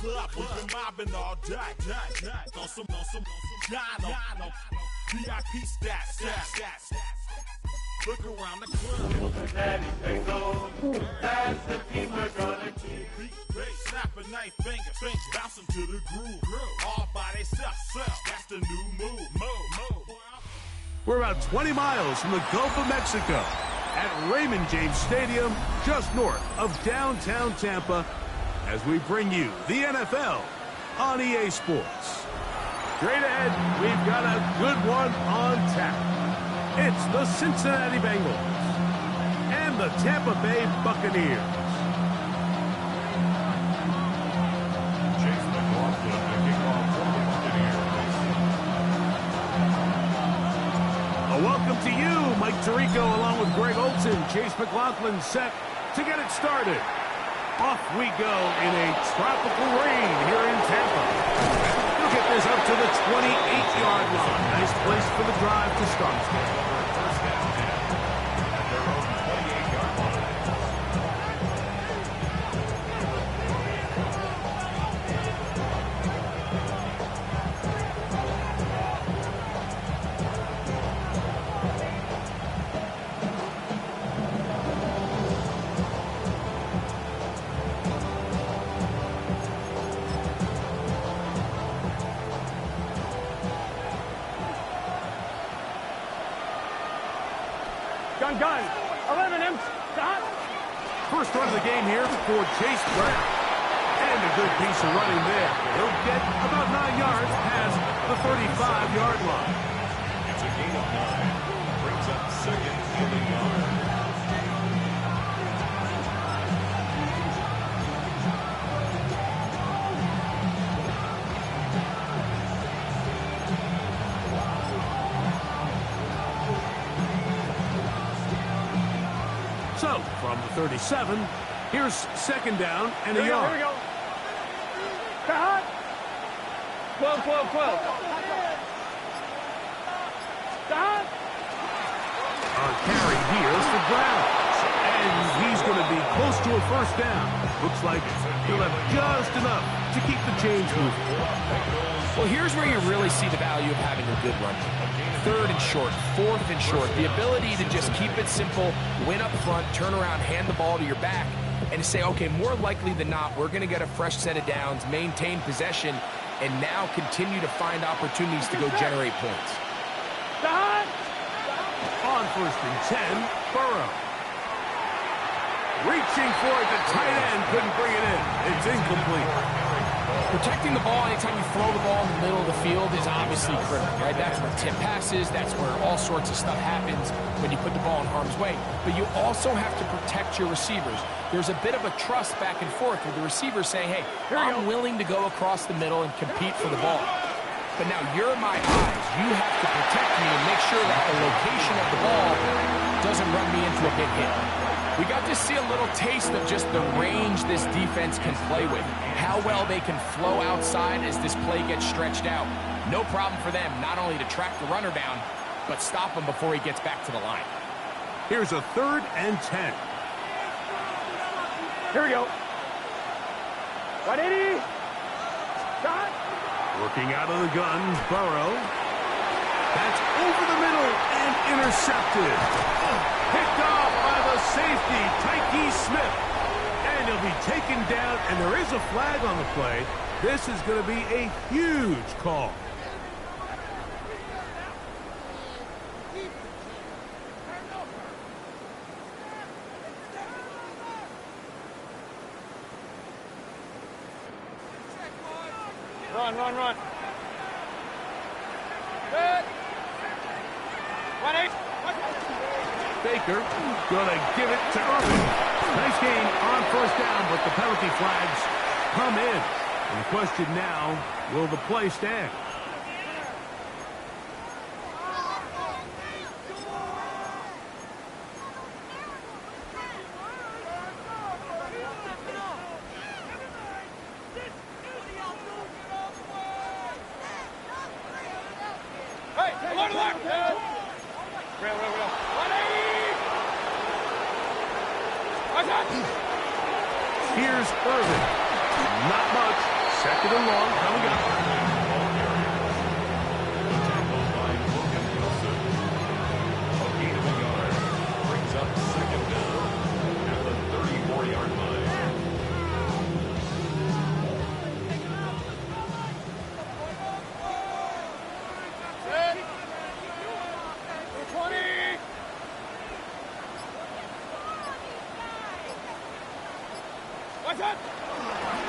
club, we've been mobbing all day. On some Dino. VIP stats. Look around the club. That's the team we're gonna keep. Snapping knife fingers, bouncing to the groove. All by themselves, that's the new move. We're about 20 miles from the Gulf of Mexico at Raymond James Stadium, just north of downtown Tampa, as we bring you the NFL on EA Sports. Straight ahead, we've got a good one on tap. It's the Cincinnati Bengals and the Tampa Bay Buccaneers. Welcome to you, Mike Tirico, along with Greg Olson. Chase McLaughlin set to get it started. Off we go in a tropical rain here in Tampa. We'll get this up to the 28-yard line. Nice place for the drive to start. Gun. 11 him. Stop. First run of the game here for Chase Brown. And a good piece of running there. He'll get about 9 yards past the 35-yard line. It's a gain of 9. Brings up second in the yard. So, from the 37, here's second down and a yard. Here we go. Cut. 12. Cut. On carry here is for Brown. And he's going to be close to a first down. Looks like he'll have just enough to keep the chains moving. Well, here's where you really see the value of having a good run. 3rd and short, 4th and short. The ability to just keep it simple, win up front, turn around, hand the ball to your back, and to say, okay, more likely than not, we're going to get a fresh set of downs, maintain possession, and now continue to find opportunities to go generate points. On 1st and 10, Burrow. Reaching for it, the tight end couldn't bring it in. It's incomplete. Protecting the ball anytime you throw the ball in the middle of the field is obviously critical, right? That's where tip passes, that's where all sorts of stuff happens when you put the ball in harm's way. But you also have to protect your receivers. There's a bit of a trust back and forth with the receivers saying, hey, I'm willing to go across the middle and compete for the ball. But now you're my eyes. You have to protect me and make sure that the location of the ball doesn't run me into a big hit. We got to see a little taste of just the range this defense can play with. How well they can flow outside as this play gets stretched out. No problem for them not only to track the runner down, but stop him before he gets back to the line. Here's a 3rd and 10. Here we go. 180. Shot. Working out of the gun, Burrow. That's over the middle and intercepted. Picked off by the safety, Tyke Smith. And he'll be taken down, and there is a flag on the play. This is going to be a huge call. Run. Good. 1-8. Baker gonna give it to Irvin. Nice gain on 1st down, but the penalty flags come in. And the question now, will the play stand? Here's Irvin. Not much. Second and long coming up. Brings up second down at the 34-yard line.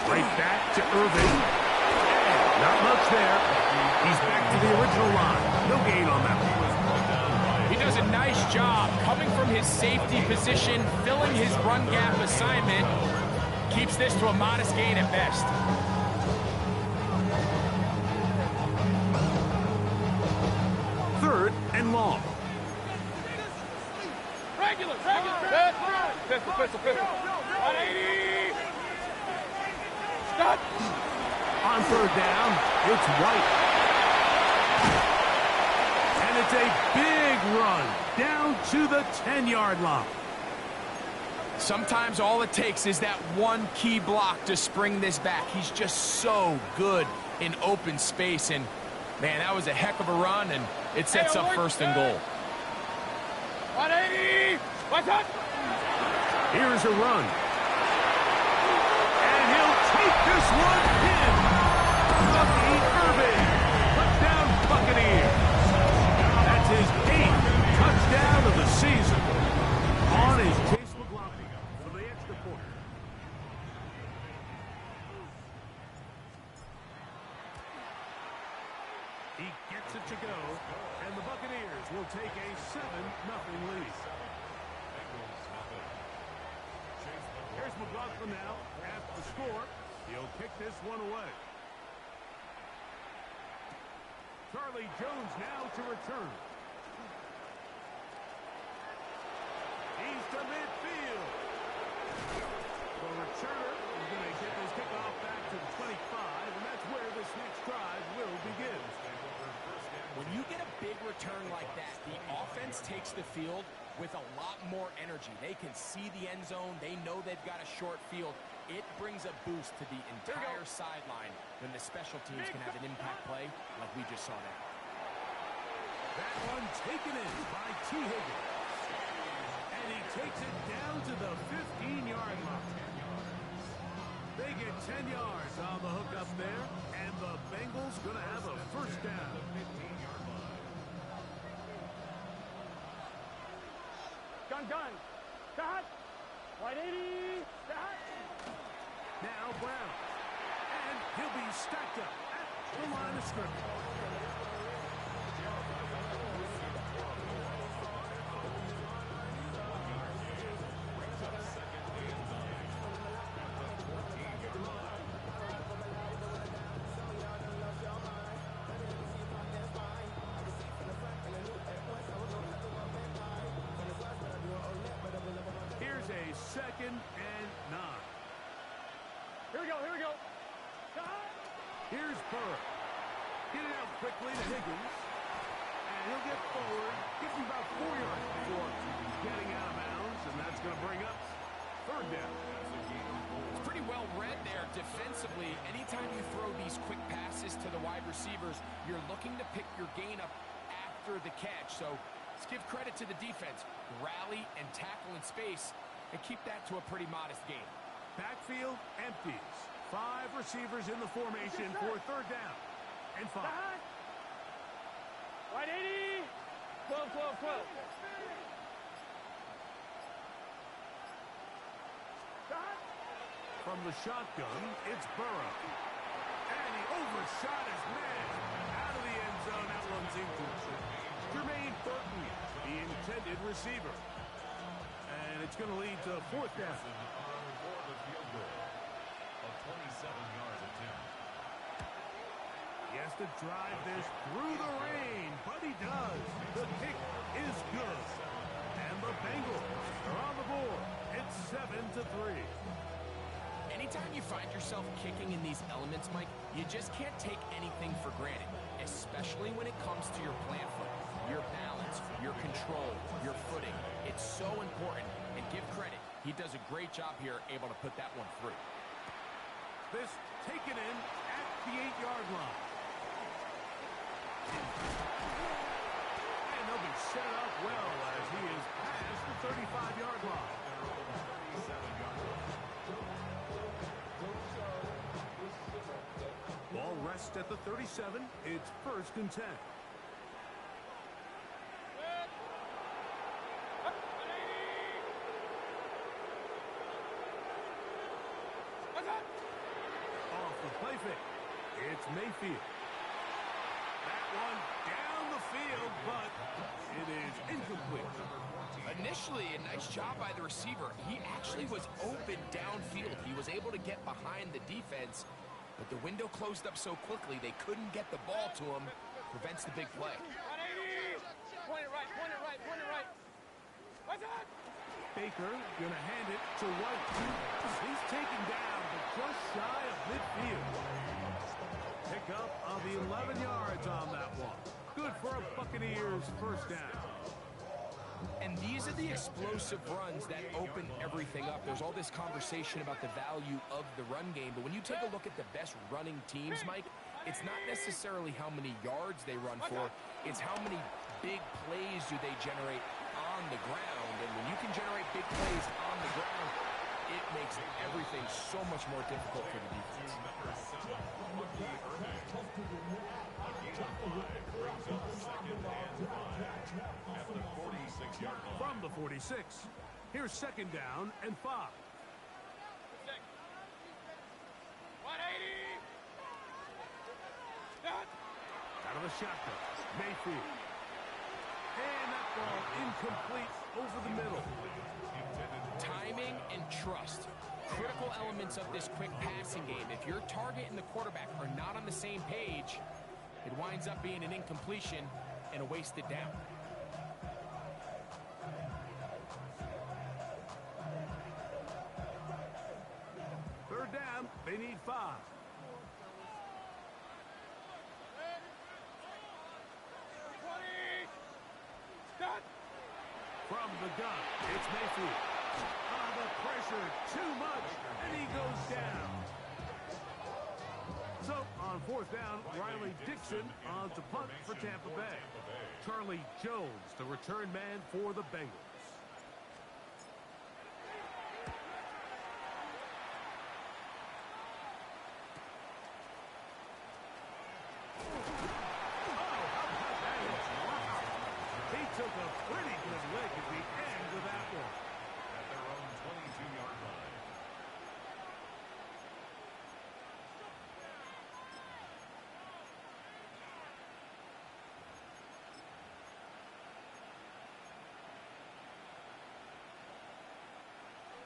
Right back to Irving. Not much there. He's back to the original line. No gain on that one. He does a nice job coming from his safety position, filling his run gap assignment. Keeps this to a modest gain at best. Third and long. Regular. Pistol. 180. Stop. On third down, it's White. And it's a big run down to the 10-yard line. Sometimes all it takes is that one key block to spring this back. He's just so good in open space. And, man, that was a heck of a run, and it sets up first and goal. 180. What's up? Here's a run. And he'll take this one in. Bucky Irving. Touchdown Buccaneers. That's his 8th touchdown of the season. On his Chase McLaughlin for the extra point. He gets it to go, and the Buccaneers will take a 7-0 lead. Here's McLaughlin now after the score. He'll kick this one away. Charlie Jones now to return. He's to midfield. The returner is going to get this kickoff back to the 25, and that's where this next drive will begin. When you get a big return like that, the offense takes the field with a lot more energy. They can see the end zone. They know they've got a short field. It brings a boost to the entire sideline when the special teams can have an impact play like we just saw there. That one taken in by T. Higgins. And he takes it down to the 15-yard line. They get 10 yards on the hook up there, and the Bengals going to have a first down. Gun. Start. 180. Start. Now Brown. And he'll be stacked up at the line of scrimmage. Here's a 2nd and 9. Here we go. Start. Here's Burrow. Get it out quickly to Higgins. And he'll get forward. Gives him about 4 yards before getting out of bounds. And that's going to bring up third down. It's pretty well read there defensively. Anytime you throw these quick passes to the wide receivers, you're looking to pick your gain up after the catch. So let's give credit to the defense. Rally and tackle in space and keep that to a pretty modest gain. Backfield empties. 5 receivers in the formation for third down. And 5. 180. 12. Start. From the shotgun, it's Burrow. And he overshot his man. Out of the end zone, that one's incomplete. Jermaine Burton, the intended receiver. And it's going to lead to fourth down. He has to drive this through the rain, but he does. The kick is good. And the Bengals are on the board. It's 7-3. Anytime you find yourself kicking in these elements, Mike, you just can't take anything for granted, especially when it comes to your plant foot, your balance, your control, your footing. It's so important, and give credit. He does a great job here able to put that one through. This taken in 58-yard line. And they'll be set up well as he is past the 35-yard line. Ball rests at the 37. It's 1st and 10. Off the play fake. It's Mayfield. That one down the field, but it is incomplete. Initially, a nice job by the receiver. He actually was open downfield. He was able to get behind the defense, but the window closed up so quickly they couldn't get the ball to him. Prevents the big play. 180! Point it right, point it right, point it right. What's that? Baker gonna hand it to White. He's taken down, but just shy of midfield. Pick up of the 11 yards on that one. Good for a Buccaneers 1st down. And these are the explosive runs that open everything up. There's all this conversation about the value of the run game, but when you take a look at the best running teams, Mike, it's not necessarily how many yards they run for, it's how many big plays do they generate on the ground. And when you can generate big plays on the ground, it makes everything so much more difficult for the defense. From the 46, here's 2nd down and 5. 180! Out of the shotgun, Mayfield. And that ball incomplete over the middle. Timing and trust. Critical elements of this quick passing game. If your target and the quarterback are not on the same page, it winds up being an incompletion and a wasted down. Third down, they need 5. From the gun, it's Mayfield. The pressure, too much, and he goes down. So, on 4th down, Riley Dixon on to punt for Tampa Bay. Charlie Jones, the return man for the Bengals. Took a pretty good lick at the end of that one. At their own 22-yard line.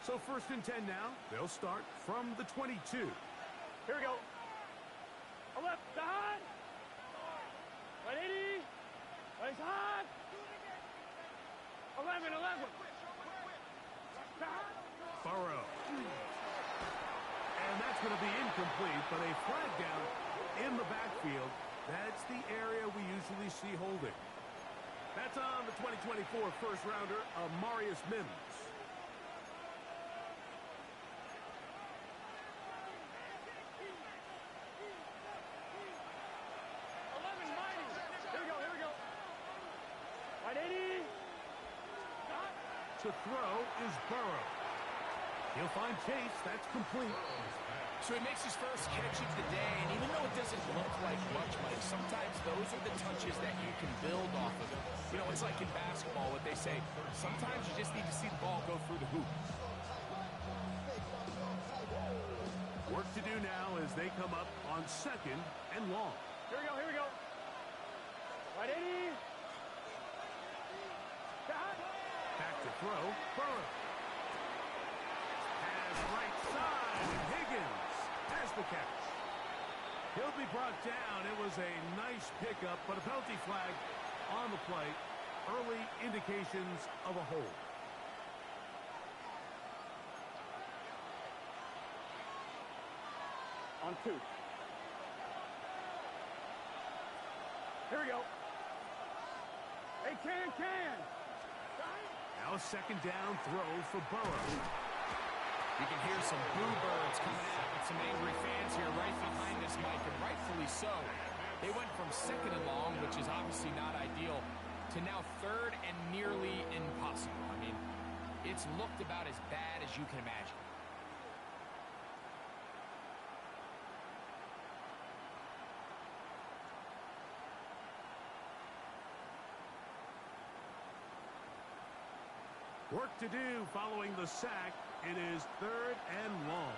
So 1st and 10 now. They'll start from the 22. Here we go. A left, side. 180. Right side. 11. Burrow. And that's going to be incomplete, but a flag down in the backfield. That's the area we usually see holding. That's on the 2024 first-rounder, Amarius Mims. To throw is Burrow. He'll find Chase. That's complete. So he makes his first catch of the day, and even though it doesn't look like much, Mike, sometimes those are the touches that you can build off of. You know, it's like in basketball what they say, sometimes you just need to see the ball go through the hoop. Work to do now as they come up on 2nd and long. Here we go. 180. Back to throw, Burrow. Pass right side, and Higgins has the catch. He'll be brought down. It was a nice pickup, but a penalty flag on the play. Early indications of a hold. On 2. Here we go. Hey, can. Now a 2nd down throw for Burrow. You can hear some boo birds coming out with some angry fans here right behind us, Mike, and rightfully so. They went from 2nd and long, which is obviously not ideal, to now 3rd and nearly impossible. I mean, it's looked about as bad as you can imagine. Work to do following the sack. It is 3rd and long.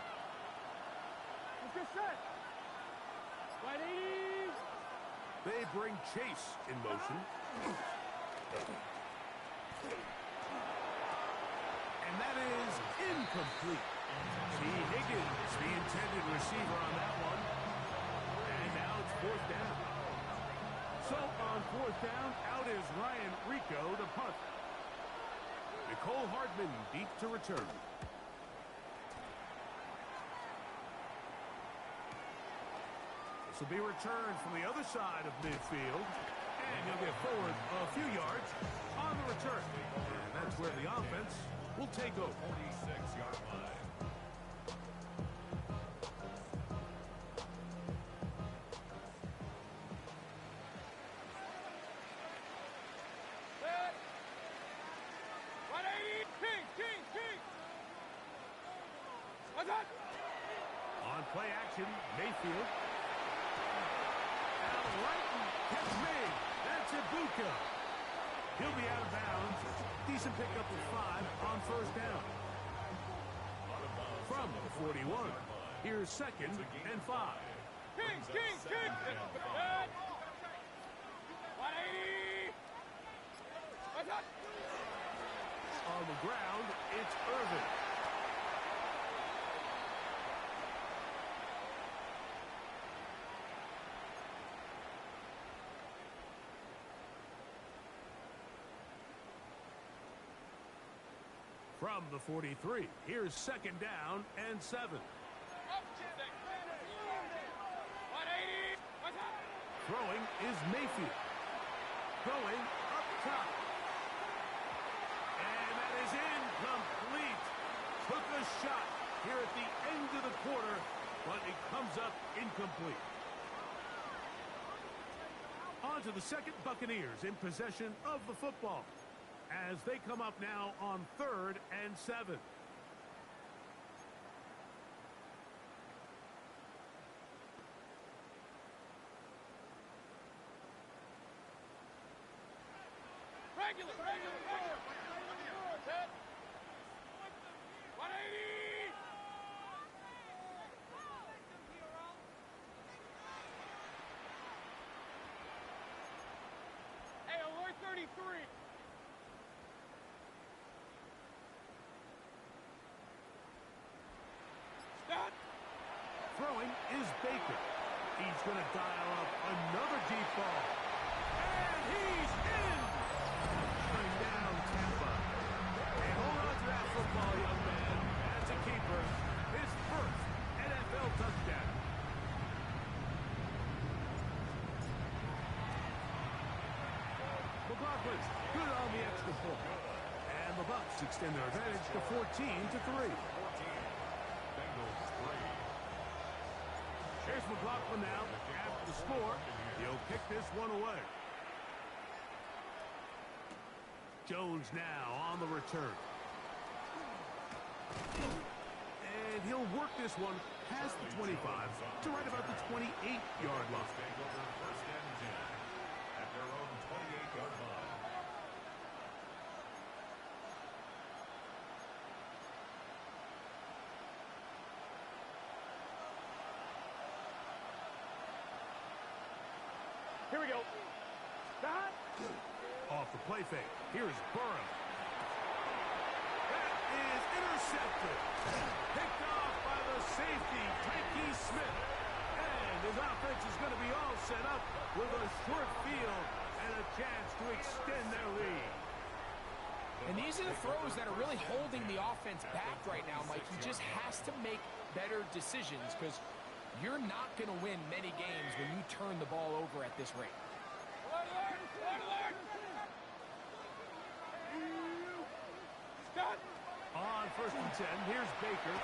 Let's get set. Right 80. They bring Chase in motion. And that is incomplete. T. Higgins, the intended receiver on that one. And now it's 4th down. So on 4th down, out is Ryan Rico to punt. Nicole Hardman deep to return. This will be returned from the other side of midfield. And he'll get forward a few yards on the return. And that's where the offense will take over. 46-yard line. Set. Right 80. King. What's up? On play action, Mayfield. Now Lighton gets made. That's Ibuka. He'll be out of bounds. Decent pickup of 5 on 1st down. From the 41, here's 2nd and 5. King. Set. 180. What's up? On the ground, it's Irvin. From the 43, here's 2nd down and 7. 180. What's up? Throwing is Mayfield. Going up top. And that is incomplete. Took a shot here at the end of the quarter, but it comes up incomplete. On to the 2nd, Buccaneers in possession of the football as they come up now on 3rd and 7. Regular. Set. 180. Hey, alert 33. Stop. Throwing is Baker. He's going to dial up another deep ball. And he's in! Shutting down Tampa. Hey, hold on to that football, young man. That's a keeper. His first NFL touchdown. McLaughlin, good on the extra point. And the Bucs extend their advantage to 14-3. Bengals 3. Here's McLaughlin now. After the score, he'll kick this one away. Jones now on the return. And he'll work this one past the 25 to right about the 28-yard line. Take over 1st and 10 at their own 28-yard line. Here we go. Stop. Off the play fake. Here's Burrow. That is intercepted. Picked off by the safety, Tyke Smith. And his offense is going to be all set up with a short field and a chance to extend their lead. And these are the throws that are really holding the offense back right now, Mike. He just has to make better decisions because you're not going to win many games when you turn the ball over at this rate. Stop. On on 1st and 10. Here's Baker. A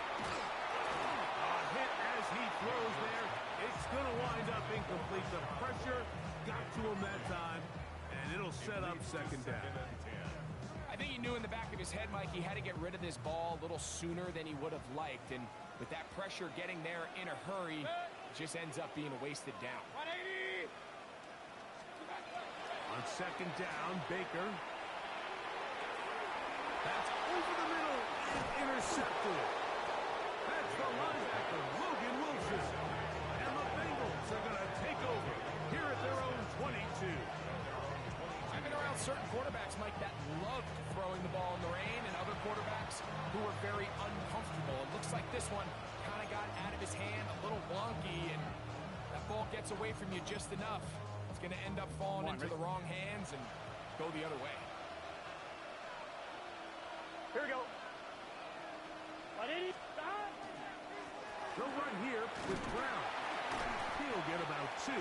hit as he throws there. It's going to wind up incomplete. The pressure got to him that time, and it'll set up 2nd down. I think he knew in the back of his head, Mike, he had to get rid of this ball a little sooner than he would have liked. And with that pressure getting there in a hurry, it just ends up being a wasted down. 180! On 2nd down, Baker. That's over the middle and intercepted. That's the linebacker, Logan Wilson. And the Bengals are going to take over here at their own 22. I've been around certain quarterbacks, Mike, that loved throwing the ball in the rain, and other quarterbacks who were very uncomfortable. It looks like this one kind of got out of his hand, a little wonky, and that ball gets away from you just enough. It's going to end up falling into the wrong hands and go the other way. Here we go. 180. Stop. They'll run here with Brown. He'll get about 2.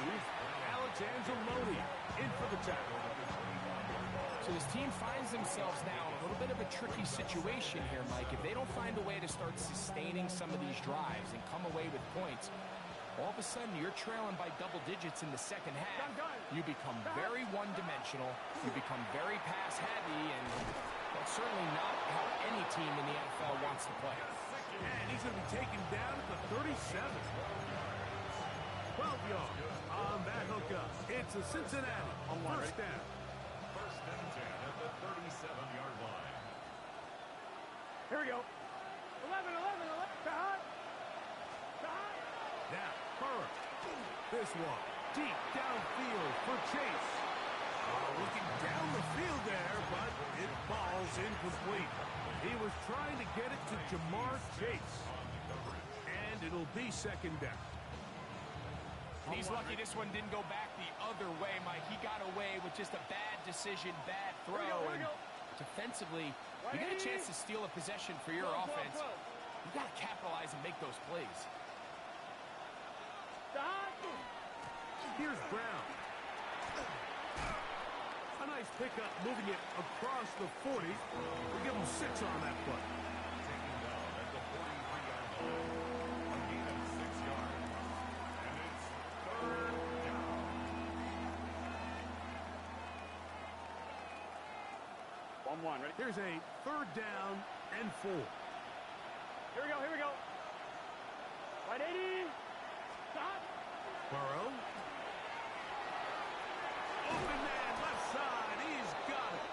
Alex Anzalone in for the tackle. So this team finds themselves now in a little bit of a tricky situation here, Mike. If they don't find a way to start sustaining some of these drives and come away with points, all of a sudden you're trailing by double digits in the 2nd half. You become very one-dimensional. You become very pass-heavy, and that's certainly not how any team in the NFL wants to play. And he's going to be taken down at the 37. 12 yards on that hookup. It's a Cincinnati on 1st down. 1st and 10 at the 37-yard line. Here we go. 11. Stop. Stop. Now, Burrow. This one deep downfield for Chase. Looking down the field there, but it falls incomplete. He was trying to get it to Jamar Chase. And it'll be 2nd down. He's lucky this one didn't go back the other way, Mike. He got away with just a bad decision, bad throw. And defensively, you get a chance to steal a possession for your offense. You got to capitalize and make those plays. Here's Brown. A nice pickup, moving it across the 40. We'll give him 6 on that play. Taking down at the 43-yard line. A gain of 6 yards. And it's 3rd down. Ready? Here's a 3rd down and 4. Here we go. 180. Stop. Burrow. Open man, left side. He's got it.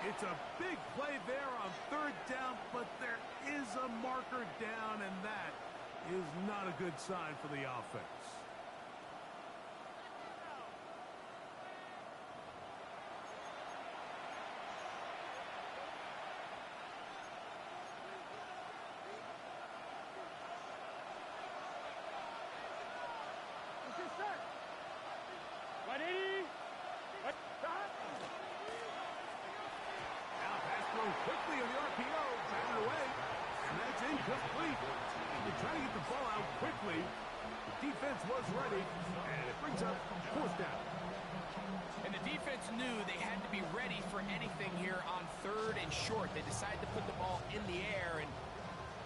It's a big play there on 3rd down, but there is a marker down, and that is not a good sign for the offense. This is set. 180. Stop. Now pass thrown quickly on the RPO, batted away, and that's incomplete. They're trying to get the ball out quickly. The defense was ready, and it brings up 4th down. And the defense knew they had to be ready for anything here on 3rd and short. They decided to put the ball in the air, and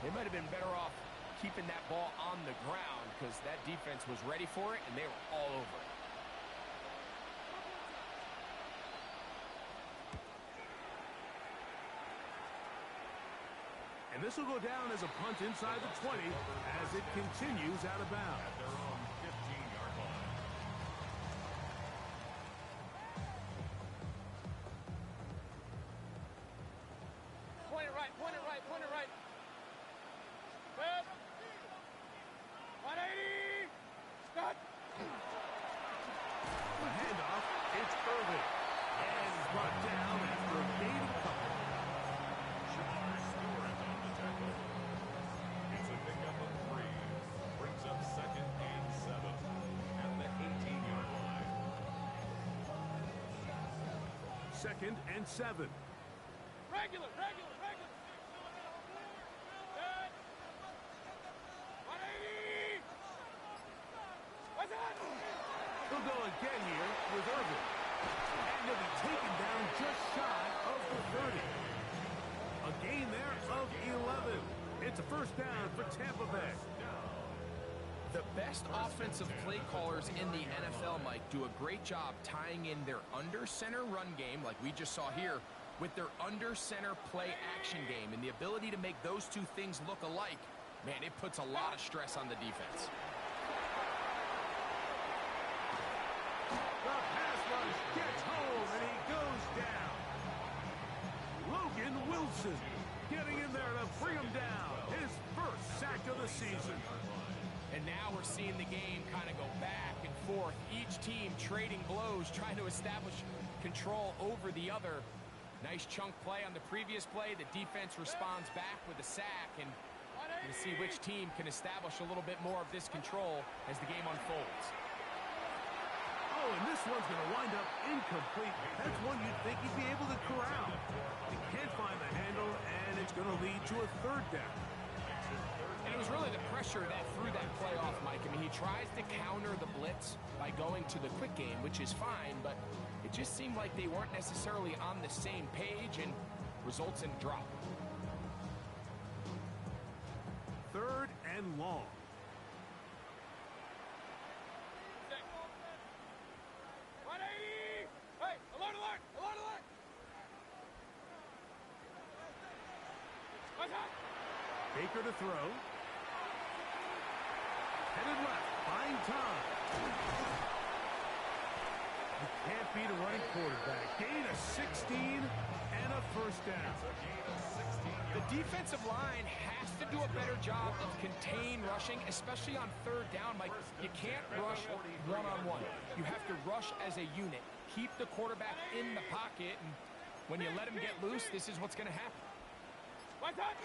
they might have been better off keeping that ball on the ground because that defense was ready for it, and they were all over it. And this will go down as a punt inside the 20 as it continues out of bounds. At their own 15-yard line. Point it right. Good. 180. Stop. The handoff, it's Irving. And he's brought down after a gain of couple. It's a pickup of 3. Brings up 2nd and 7 at the 18-yard line. 2nd and 7. Regular. Good. 180. What's that? He'll go again here with Irving. And he'll be taken down just shy of the 30. A gain there of first down for Tampa Bay. The best offensive play callers in the NFL, Mike, do a great job tying in their under-center run game, like we just saw here, with their under-center play action game. And the ability to make those two things look alike, man, it puts a lot of stress on the defense. The pass rush gets home, and he goes down. Logan Wilson getting in there to bring him down. His first sack of the season. And now we're seeing the game kind of go back and forth. Each team trading blows, trying to establish control over the other. Nice chunk play on the previous play. The defense responds back with a sack, and we'll see which team can establish a little bit more of this control as the game unfolds. Oh, and this one's going to wind up incomplete. That's one you'd think he'd be able to corral. He can't find the handle, and it's going to lead to a third down. And it was really the pressure that threw that play off, Mike. I mean, he tries to counter the blitz by going to the quick game, which is fine, but it just seemed like they weren't necessarily on the same page and results in a drop. Third and long. Hey, alert, alert, alert, alert! What's up? Baker to throw. Headed left, buying time. You can't beat a running quarterback. Gain of 16 and a first down. The defensive line has to do a better job of contain rushing, especially on third down, Mike. You can't rush one-on-one. You have to rush as a unit. Keep the quarterback in the pocket, and when you let him get loose, this is what's going to happen. What's up?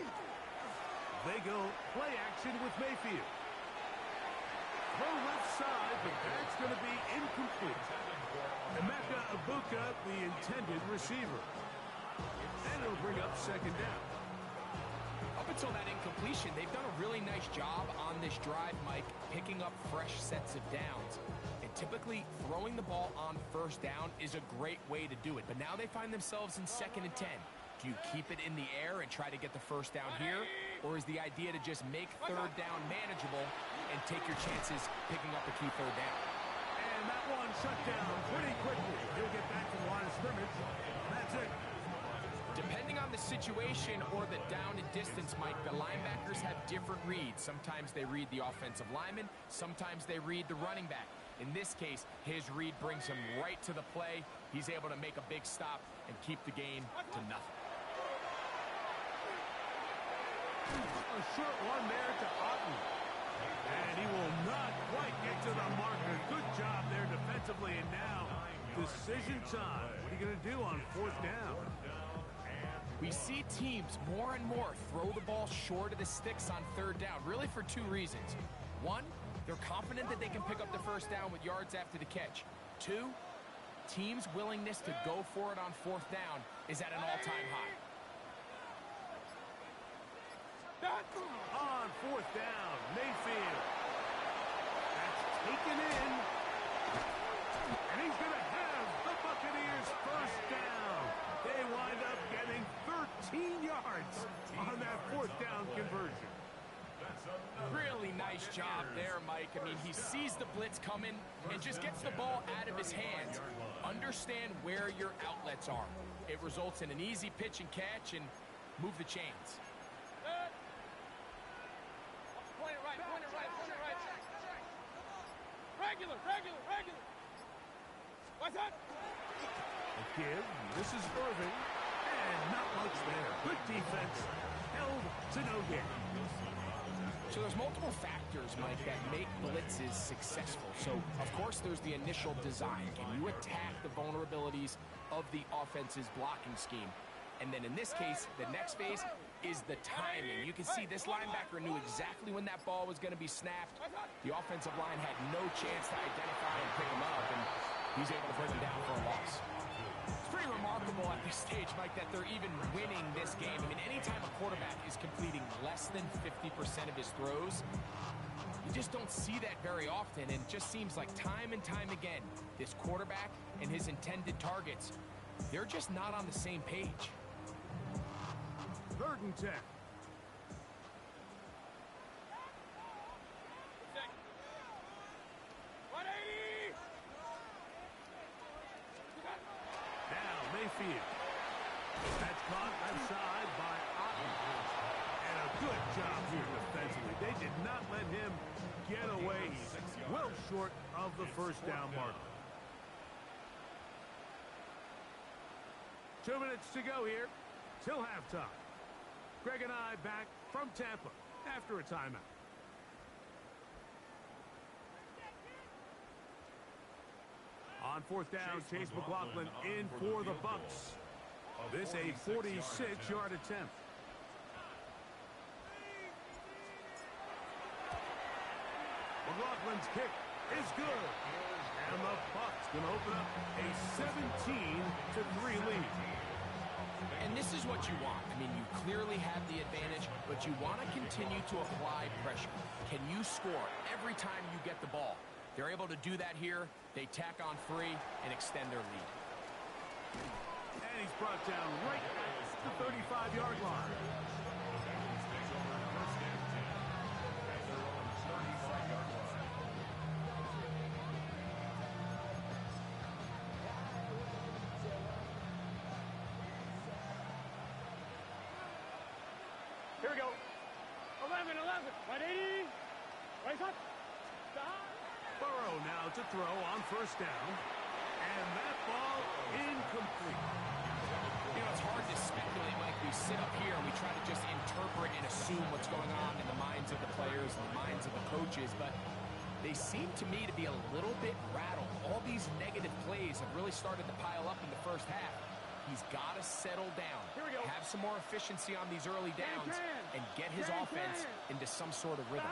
They go play action with Mayfield. Throw left side, but that's going to be incomplete. Emeka Ibuka, the intended receiver. And it'll bring up second down. Up until that incompletion, they've done a really nice job on this drive, Mike, picking up fresh sets of downs. And typically, throwing the ball on first down is a great way to do it. But now they find themselves in 2nd and 10. Do you keep it in the air and try to get the first down here? Or is the idea to just make third down manageable and take your chances picking up a key third down? And that one shut down pretty quickly. He'll get back to the line of scrimmage. That's it. Depending on the situation or the down and distance, Mike, the linebackers have different reads. Sometimes they read the offensive lineman. Sometimes they read the running back. In this case, his read brings him right to the play. He's able to make a big stop and keep the game to nothing. A short one there to Otten. And he will not quite get to the marker. Good job there defensively. And now, decision time. What are you going to do on 4th down? We see teams more and more throw the ball short of the sticks on 3rd down, really for 2 reasons. 1, they're confident that they can pick up the first down with yards after the catch. 2, teams' willingness to go for it on 4th down is at an all-time high. On 4th down, Mayfield. That's taken in. And he's going to have the Buccaneers first down. They wind up getting 13 yards on that 4th down conversion. Really nice job there, Mike. I mean, he sees the blitz coming and just gets the ball out of his hands. Understand where your outlets are. It results in an easy pitch and catch and move the chains. Point it right, point it right, point it right. Regular, regular, regular. What's up? A give. This is Irving. And not much there. Good defense. Held to no gain. So there's multiple factors, Mike, that make blitzes successful. So, of course, there's the initial design. Can you attack the vulnerabilities of the offense's blocking scheme? And then in this case, the next phase is the timing. You can see this linebacker knew exactly when that ball was going to be snapped. The offensive line had no chance to identify and pick him up, and he's able to bring him down for a loss. It's pretty remarkable at this stage, Mike, that they're even winning this game. I mean, anytime a quarterback is completing less than 50% of his throws, you just don't see that very often, and it just seems like time and time again, this quarterback and his intended targets, they're just not on the same page. 3rd and 10. That's caught left side by Otten. And a good job here defensively. They did not let him get away. He's well short of the first down marker. 2 minutes to go here till halftime. Greg and I back from Tampa after a timeout. On fourth down, Chase McLaughlin in for the Bucs. This a 46-yard attempt. McLaughlin's kick is good. And the Bucs going to open up a 17-3 lead. And this is what you want. I mean, you clearly have the advantage, but you want to continue to apply pressure. Can you score every time you get the ball? They're able to do that here. They tack on 3 and extend their lead. And he's brought down right at the 35-yard line. Here we go. 11, 11. 180. Right up. Stop. Burrow now to throw on first down. And that ball incomplete. You know, it's hard to speculate, Mike. We sit up here and we try to just interpret and assume what's going on in the minds of the players and the minds of the coaches, but they seem to me to be a little bit rattled. All these negative plays have really started to pile up in the first half. He's got to settle down, have some more efficiency on these early downs, and get his offense into some sort of rhythm.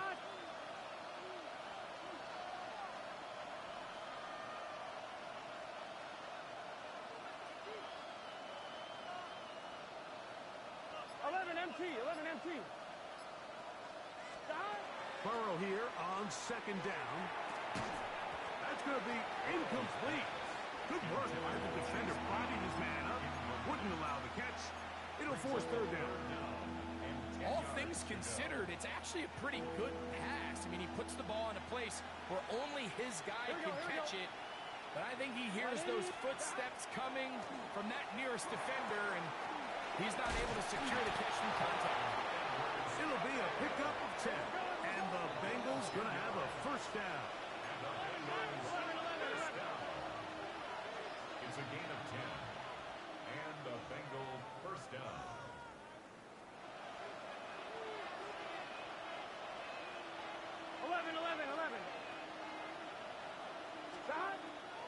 11 MT. Stop. Burrow here on second down. That's going to be incomplete. Good work by the defender, bodied his man up, wouldn't allow the catch. It'll force third down. All things considered, it's actually a pretty good pass. I mean, he puts the ball in a place where only his guy can catch it. But I think he hears those footsteps coming from that nearest defender, and he's not able to secure the catch through contact. It'll be a pickup of 10, and the Bengals going to have a first down. It's a gain of 10. And the Bengal first down. 11. Stop.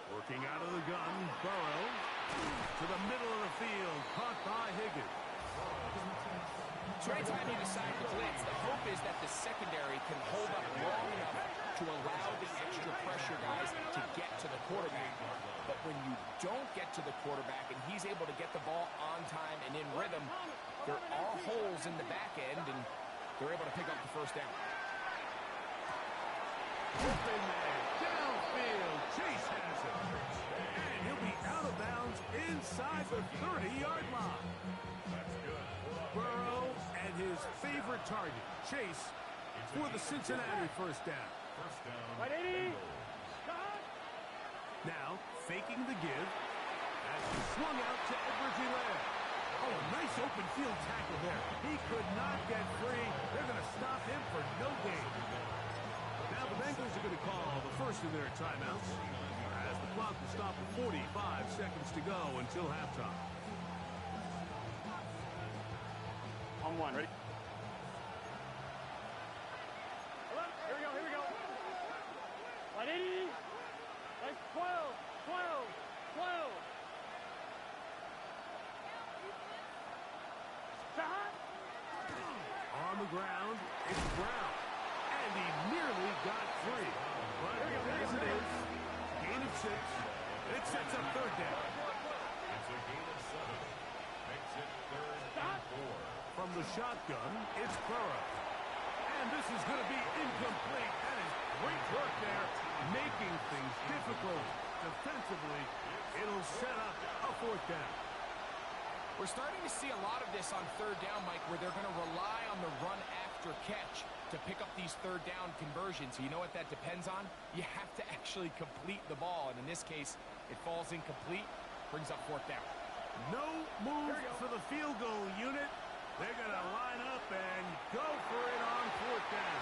Working out of the gun, Burrow to the middle of the field, caught by Higgins. So anytime you decide to blitz, the hope is that the secondary can hold up long enough to allow the extra pressure guys to get to the quarterback. But when you don't get to the quarterback and he's able to get the ball on time and in rhythm, there are holes in the back end, and they're able to pick up the first down. Open man, downfield, Chase has it. And he'll be out of bounds inside the 30-yard line. That's good. Burrow and his favorite target, Chase, for the Cincinnati first down. First down. 180. Bengals. Stop. Now, faking the give as he swung out to Edwards-Helaire. Oh, a nice open field tackle there. He could not get free. They're going to stop him for no gain. Now the Bengals are going to call the first of their timeouts as the clock will stop at 45 seconds to go until halftime. On one. Ready? Here we go. 180. Like 12. Stop. On the ground, it's Brown. And he nearly got free. But as it is, gain of 6. It sets up third down. It's a gain of 7. Makes it third and 4. From the shotgun, it's Burrow. And this is going to be incomplete. That is great work there, making things difficult defensively. It'll set up a fourth down. We're starting to see a lot of this on third down, Mike, where they're going to rely on the run after catch to pick up these third down conversions. You know what that depends on? You have to actually complete the ball, and in this case, it falls incomplete, brings up fourth down. No move for the field goal unit. They're going to line up and go for it on fourth down.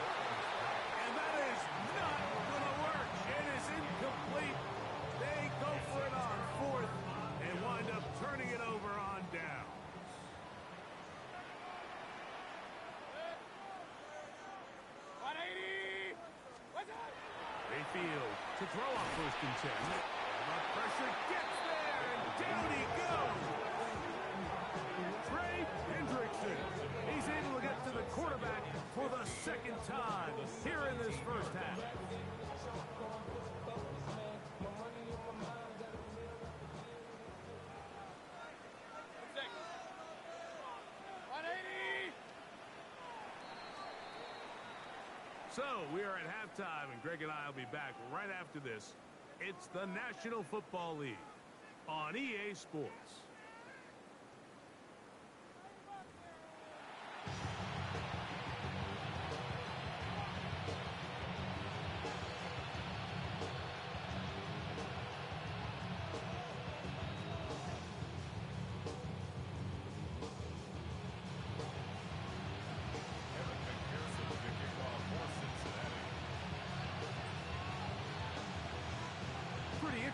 And that is not going to work. It is incomplete. They go for it on fourth and wind up turning it over on down. Mayfield to throw on first and 10. The pressure gets there, and down he goes. Trey Hendrickson. He's able to get to the quarterback for the second time here in this first half. So, we are at halftime, and Greg and I will be back right after this. It's the National Football League on EA Sports.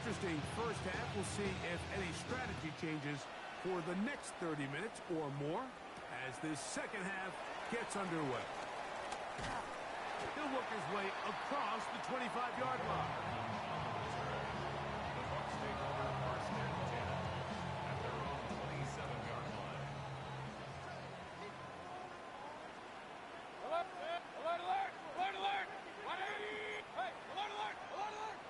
Interesting first half. We'll see if any strategy changes for the next 30 minutes or more as this second half gets underway. He'll work his way across the 25-yard line. The Bucs take over first and 10 at their own 27-yard line. Alert! Alert! Alert! Alert! Alert! 180! Hey! Alert! Alert! Alert! Alert!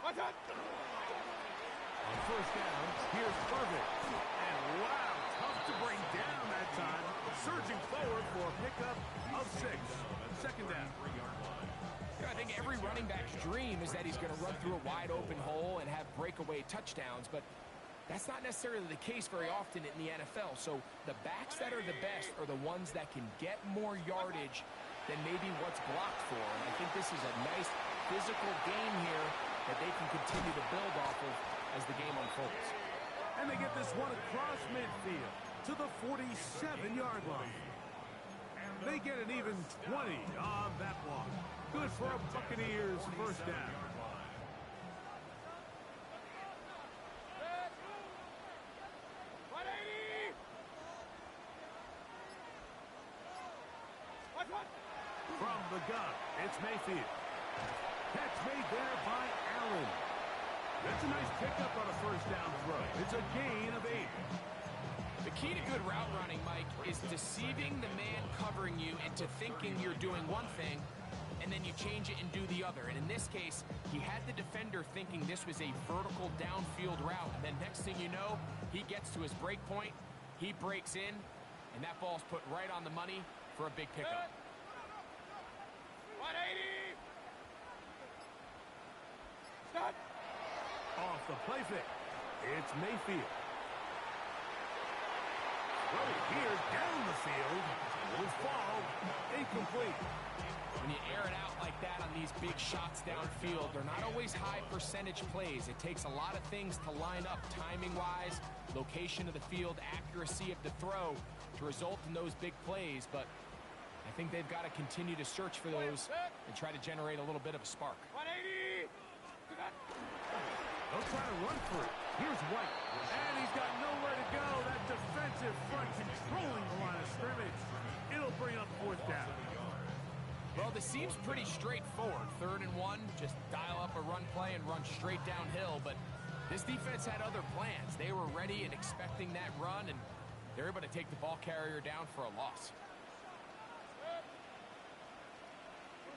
Watch out! On first down, here's Irvin. And wow, tough to bring down that time. Surging forward for a pickup of 6. Second down. I think every running back's dream is that he's going to run through a wide open hole and have breakaway touchdowns, but that's not necessarily the case very often in the NFL. So the backs that are the best are the ones that can get more yardage than maybe what's blocked for. And I think this is a nice physical game here that they can continue to build off of as the game unfolds. And they get this one across midfield to the 47-yard line. They get an even 20 on that block. Good for a Buccaneers first down. From the gun, it's Mayfield. Catch made there by Allen. That's a nice pickup on a first down throw. It's a gain of 8. The key to good route running, Mike, is deceiving the man covering you into thinking you're doing one thing, and then you change it and do the other. And in this case, he had the defender thinking this was a vertical downfield route. And then next thing you know, he gets to his break point, he breaks in, and that ball's put right on the money for a big pickup. 180! Stop! Off the play fake. It's Mayfield. Right here, down the field. Will fall. Incomplete. When you air it out like that on these big shots downfield, they're not always high percentage plays. It takes a lot of things to line up timing-wise, location of the field, accuracy of the throw to result in those big plays. But I think they've got to continue to search for those and try to generate a little bit of a spark. 180! They'll try to run for it. Here's White. And he's got nowhere to go. That defensive front controlling the line of scrimmage. It'll bring up fourth down. Well, this seems pretty straightforward. 3rd and 1, just dial up a run play and run straight downhill. But this defense had other plans. They were ready and expecting that run, and they're able to take the ball carrier down for a loss.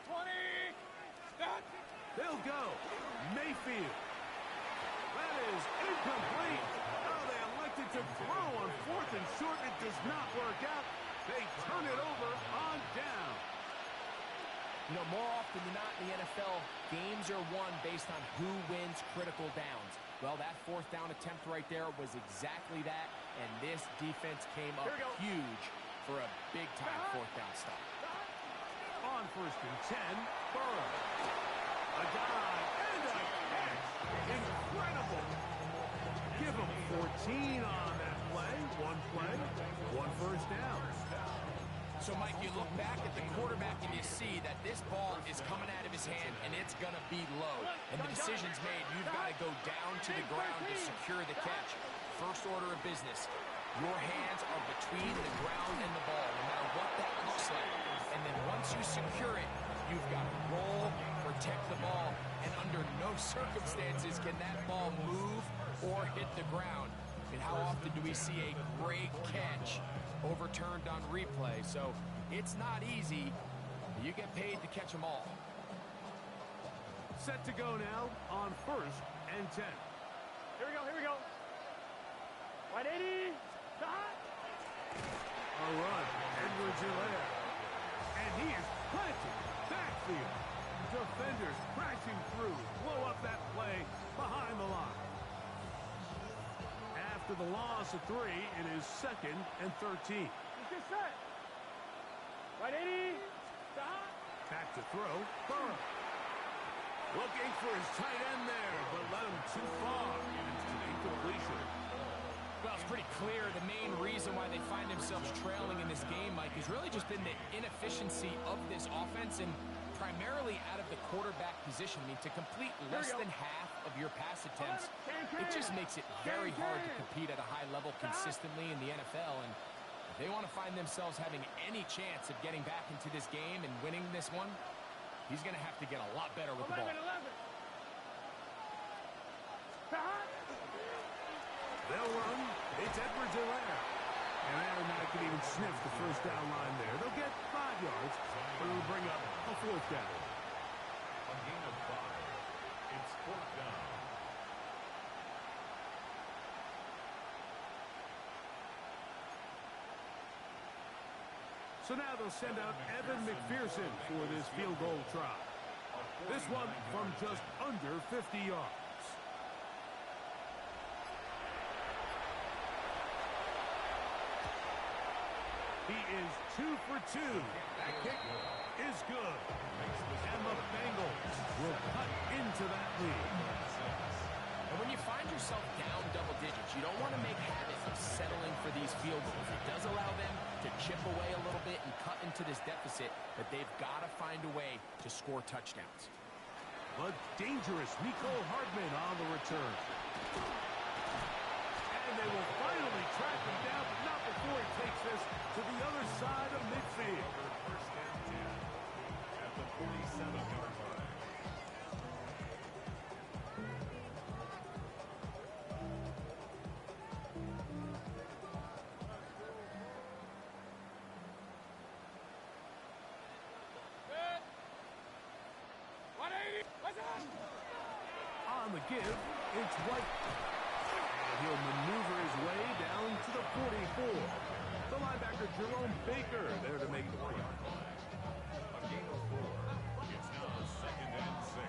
20! Stop! They'll go. Mayfield. That is incomplete. Oh, they elected to throw on 4th and short. It does not work out. They turn it over on down. You know, more often than not in the NFL, games are won based on who wins critical downs. Well, that 4th down attempt right there was exactly that, and this defense came up huge for a big-time 4th down stop. On 1st and 10, Burrow. A dive and a catch. Incredible. Give him 14 on that down. So, Mike, you look back at the quarterback and you see that this ball is coming out of his hand and it's going to be low. And the decision's made. You've got to go down to the ground to secure the catch. First order of business. Your hands are between the ground and the ball, no matter what that looks like. And then once you secure it, you've got to roll, protect the ball, and under no circumstances can that ball move or hit the ground. And how often do we see a great catch overturned on replay? So it's not easy. You get paid to catch them all. Set to go now on 1st and 10. Here we go, here we go. 180. Stop. A run, Edwards-Helaire. And he is planted backfield. Defenders crashing through, blow up that play behind the line. After the loss of 3, it is 2nd and 13. Let's get set. 180. Stop. Back to throw, Burrow. Looking for his tight end there, but led him too far. It's an incompletion. Well, it's pretty clear the main reason why they find themselves trailing in this game, Mike, has really just been the inefficiency of this offense and primarily out of the quarterback position. I mean, to complete less than half of your pass attempts, it just makes it very hard to compete at a high level consistently in the NFL. And if they want to find themselves having any chance of getting back into this game and winning this one, he's going to have to get a lot better with the ball. 11. Stop. They'll run. It's Edwards-Helaire. And they're not going to even sniff the first down line there. They'll get 5 yards, but it'll bring up a 4th down. A gain of 5. It's 4th down. So now they'll send out Evan McPherson for this field goal try. This one from just under 50 yards. He is 2 for 2. That kick is good. And the Bengals will cut into that lead. And when you find yourself down double digits, you don't want to make habit of settling for these field goals. It does allow them to chip away a little bit and cut into this deficit, but they've got to find a way to score touchdowns. But dangerous Nicole Hardman on the return. And they will finally track him down, but not before he takes this to the other side of midfield. First and 10 at the 47-yard line. On the give, it's White. And he'll maneuver his way down to the 44. The linebacker, Jerome Baker, there to make the play. A gain of 4. It's now 2nd and 6.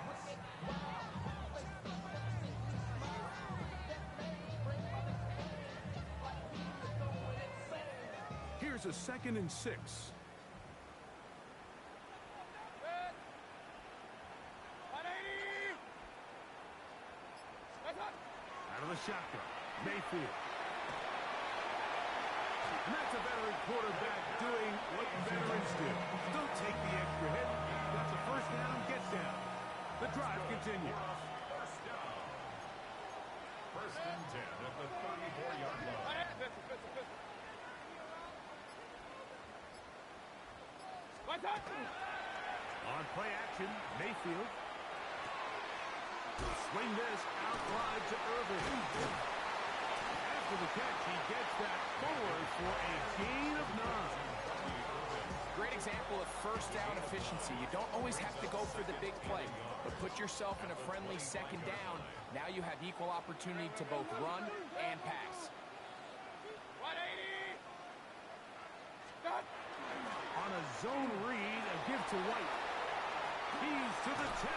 Here's a 2nd and 6. Out of the shotgun, Mayfield. And that's a veteran quarterback doing what veterans do. Don't take the extra hit. That's a first down, get down. The drive continues. First down. First and 10 at the 34-yard line. On play action, Mayfield. Swing this out wide to Irvin. After the catch, he gets that forward for a gain of 9. Great example of first down efficiency. You don't always have to go for the big play, but put yourself in a friendly 2nd down. Now you have equal opportunity to both run and pass. 180. On a zone read, a give to White. He's to the 10.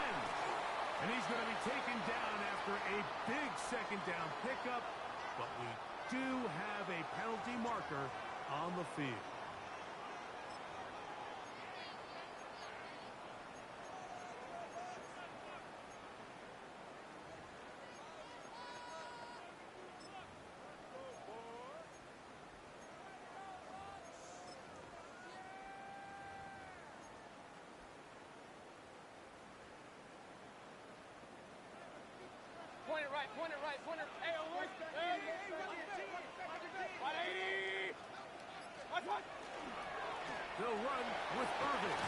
And he's going to be taken down after a big 2nd down pickup. But we do have a penalty marker on the field. They'll run with Irving.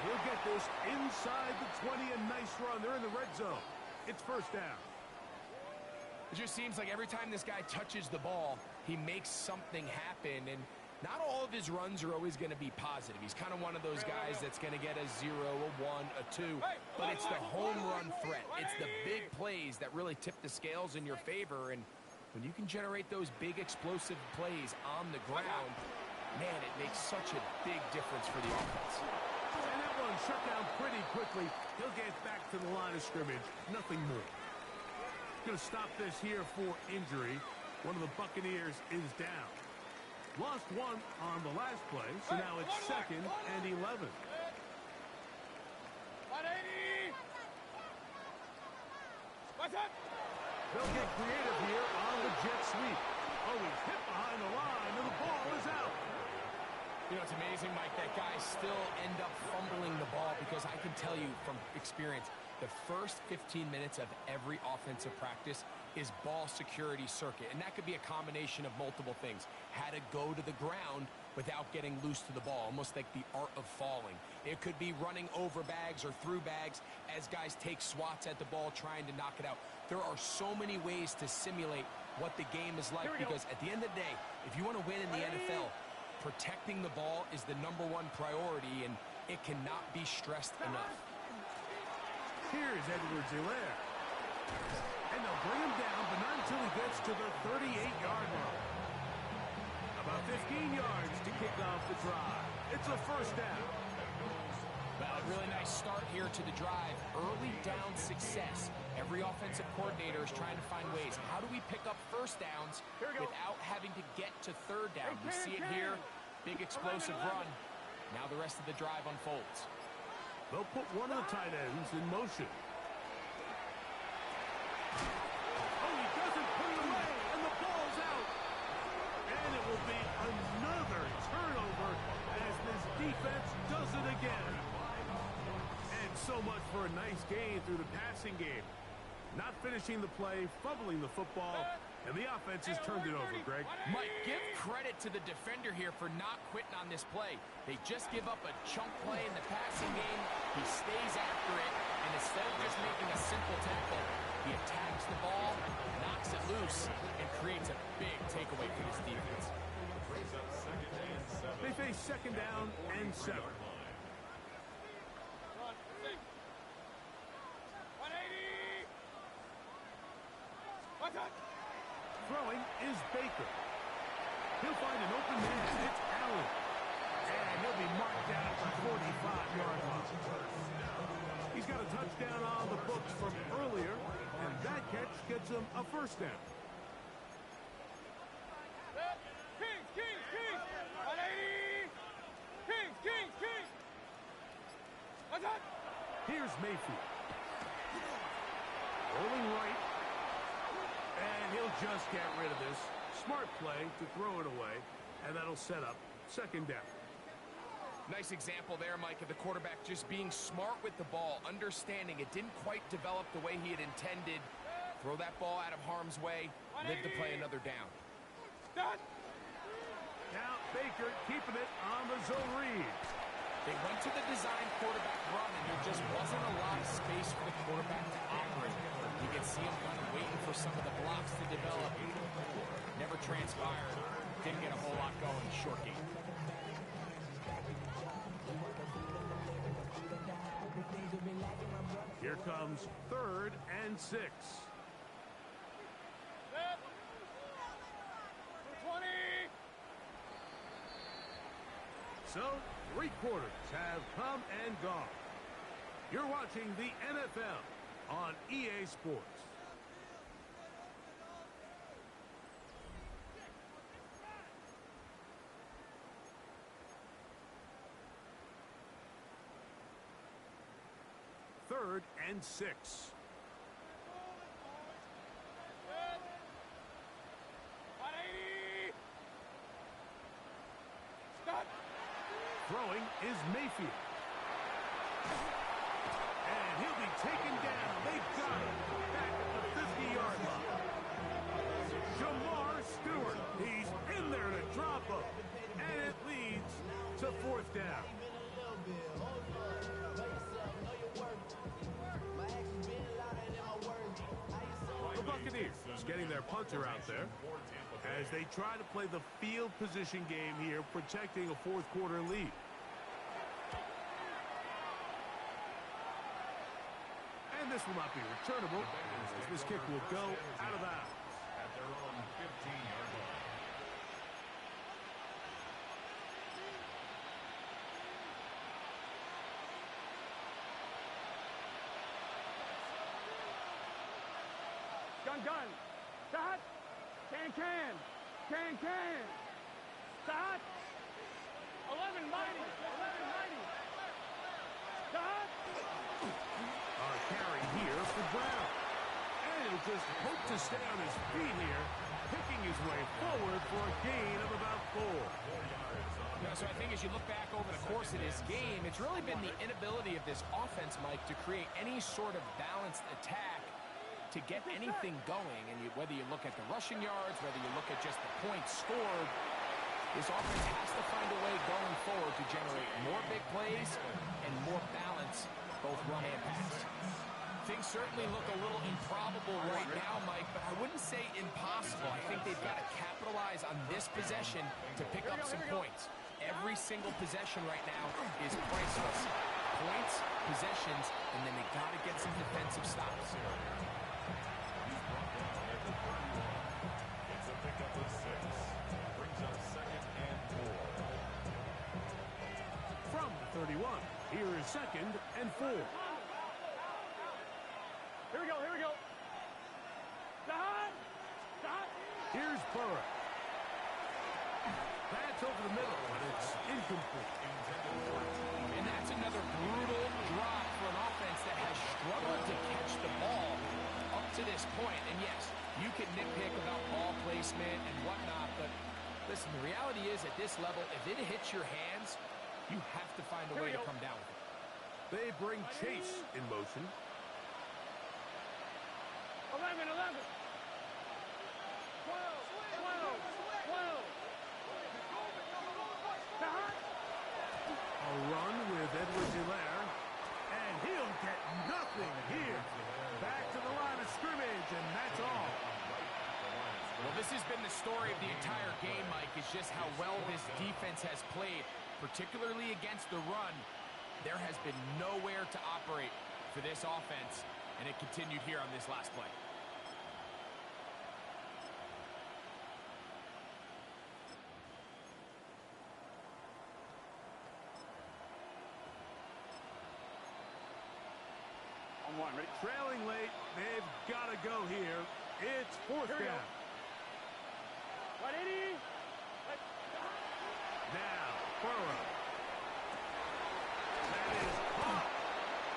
He'll get this inside the 20, a nice run. They're in the red zone. It's first down. It just seems like every time this guy touches the ball, he makes something happen, and not all of his runs are always going to be positive. He's kind of one of those guys that's going to get a 0, a 1, a 2, but it's the home run threat. It's the big plays that really tip the scales in your favor, and when you can generate those big explosive plays on the ground, man, it makes such a big difference for the offense. And that one shut down pretty quickly. He'll get back to the line of scrimmage. Nothing more. Going to stop this here for injury. One of the Buccaneers is down. Lost one on the last play, so now it's 2nd and 11. 180. What's up? They'll get creative here on the jet sweep. Oh, he's hit behind the line, and the ball is out. You know, it's amazing, Mike, that guys still end up fumbling the ball, because I can tell you from experience, the first 15 minutes of every offensive practice is ball security circuit, and that could be a combination of multiple things. How to go to the ground without getting loose to the ball, almost like the art of falling. It could be running over bags or through bags as guys take swats at the ball trying to knock it out. There are so many ways to simulate what the game is like, because at the end of the day, if you want to win in the NFL, protecting the ball is the #1 priority, and it cannot be stressed enough. Here's Edwards-Helaire. And they'll bring him down, but not until he gets to the 38-yard line. About 15 yards to kick off the drive. It's a first down. Well, a really nice start here to the drive. Early down success. Every offensive coordinator is trying to find ways. How do we pick up first downs without having to get to third down? We see it here. Big explosive run. Now the rest of the drive unfolds. They'll put one of the tight ends in motion. Oh, he doesn't put it away, and the ball's out. And it will be another turnover as this defense does it again. And so much for a nice gain through the passing game. Not finishing the play, fumbling the football, and the offense has turned it over, Greg. Mike, give credit to the defender here for not quitting on this play. They just give up a chunk play in the passing game. He stays after it, and instead of just making a simple tackle, he attacks the ball, knocks it loose, and creates a big takeaway for this defense. They face 2nd down and 7. 180. What's up? Throwing is Baker. He'll find an open man. It's Allen. And he'll be marked down at the 45-yard line. He's got a touchdown on the books from earlier, and that catch gets him a first down. Kings. 180. Kings. What's up? Here's Mayfield. Rolling right. And he'll just get rid of this. Smart play to throw it away, and that'll set up 2nd down. Nice example there, Mike, of the quarterback just being smart with the ball, understanding it didn't quite develop the way he had intended. Throw that ball out of harm's way, live to play another down. Stop. Now Baker keeping it on the zone read. They went to the design quarterback run, and there just wasn't a lot of space for the quarterback to operate. You can see him kind of waiting for some of the blocks to develop. Never transpired. Didn't get a whole lot going. Short game. Here comes 3rd and 6. 20. So, 3 quarters have come and gone. You're watching the NFL on EA Sports. Third and 6. 180. Stop. Throwing is Mayfield. And he'll be taken down. They've got him back at the 50-yard line. Jamar Stewart. He's in there to drop him. And it to fourth down. The Buccaneers getting their punter out there as they try to play the field position game here, protecting a fourth quarter lead. And this will not be returnable, as this kick will go out of bounds. At their own 15-yard line. Gun. Start. Can. Start. 11 mighty. Start. A carry here for Brown. And he'll just hope to stay on his feet here, picking his way forward for a gain of about 4. Yeah, so I think as you look back over the course of this game, it's really been the inability of this offense, Mike, to create any sort of balanced attack to get anything going. And whether you look at the rushing yards, whether you look at just the points scored, this offense has to find a way going forward to generate more big plays and more balance, both run and pass. Things certainly look a little improbable right now, Mike, but I wouldn't say impossible. I think they've got to capitalize on this possession to pick up some points. Every single possession right now is priceless. Points, possessions, and then they got to get some defensive stops. He's brought down at the 31. It's a pickup of 6. Brings up 2nd and 4. From the 31, here is 2nd and 4. Here we go. Start. Here's Burrow. That's over the middle, but it's incomplete. And that's another brutal drop for an offense that has struggled to catch the ball up to this point. And yes, you can nitpick about ball placement and whatnot, but listen, the reality is at this level, if it hits your hands, you have to find a way to come down with it. They bring Chase in motion. 11. 12. Start. A run with Edwards-Helaire, and he'll get nothing here. Back to the line of scrimmage, and that's all. Well, this has been the story of the entire game, Mike, is just how well this defense has played, particularly against the run. There has been nowhere to operate for this offense, and it continued here on this last play. On one, ready? Trailing late, they've got to go here. It's fourth Here we down. go. 180. Now, Burrow. That is caught.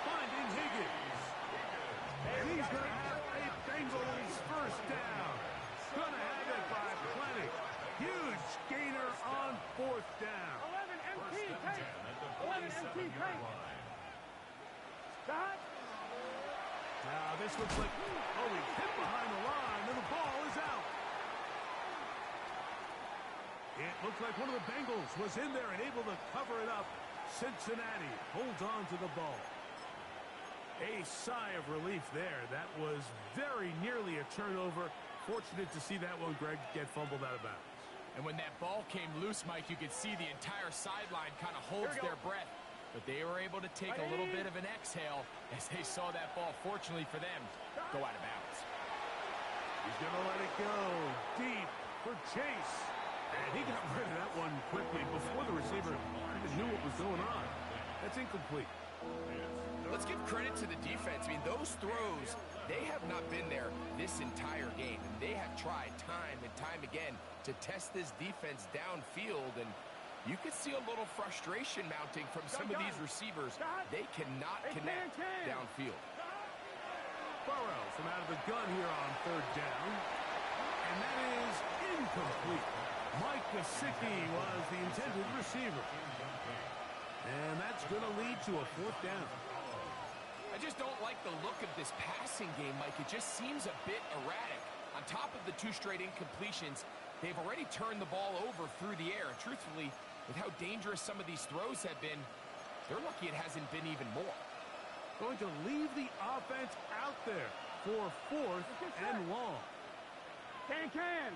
Finding Higgins. And he's going to have a Bengals first down. Going to have it by plenty. Huge gainer on fourth down. 11 MT tank. 11 MT tank. Start. Now, this looks like, oh, he hit behind the line, and the ball is out. It looked like one of the Bengals was in there and able to cover it up. Cincinnati holds on to the ball. A sigh of relief there. That was very nearly a turnover. Fortunate to see that one, Greg, get fumbled out of bounds. And when that ball came loose, Mike, you could see the entire sideline kind of holds their breath. But they were able to take a little bit of an exhale as they saw that ball, fortunately for them, go out of bounds. He's going to let it go deep for Chase. And he got rid of that one quickly before the receiver even knew what was going on. That's incomplete. Let's give credit to the defense. I mean, those throws, they have not been there this entire game. And they have tried time and time again to test this defense downfield. And you could see a little frustration mounting from some of these receivers. They cannot connect downfield. Burrow from out of the gun here on third down. And that is incomplete. Mike Gesicki was the intended receiver. And that's going to lead to a fourth down. I just don't like the look of this passing game, Mike. It just seems a bit erratic. On top of the 2 straight incompletions, they've already turned the ball over through the air. And truthfully, with how dangerous some of these throws have been, they're lucky it hasn't been even more. Going to leave the offense out there for 4th and long. Can.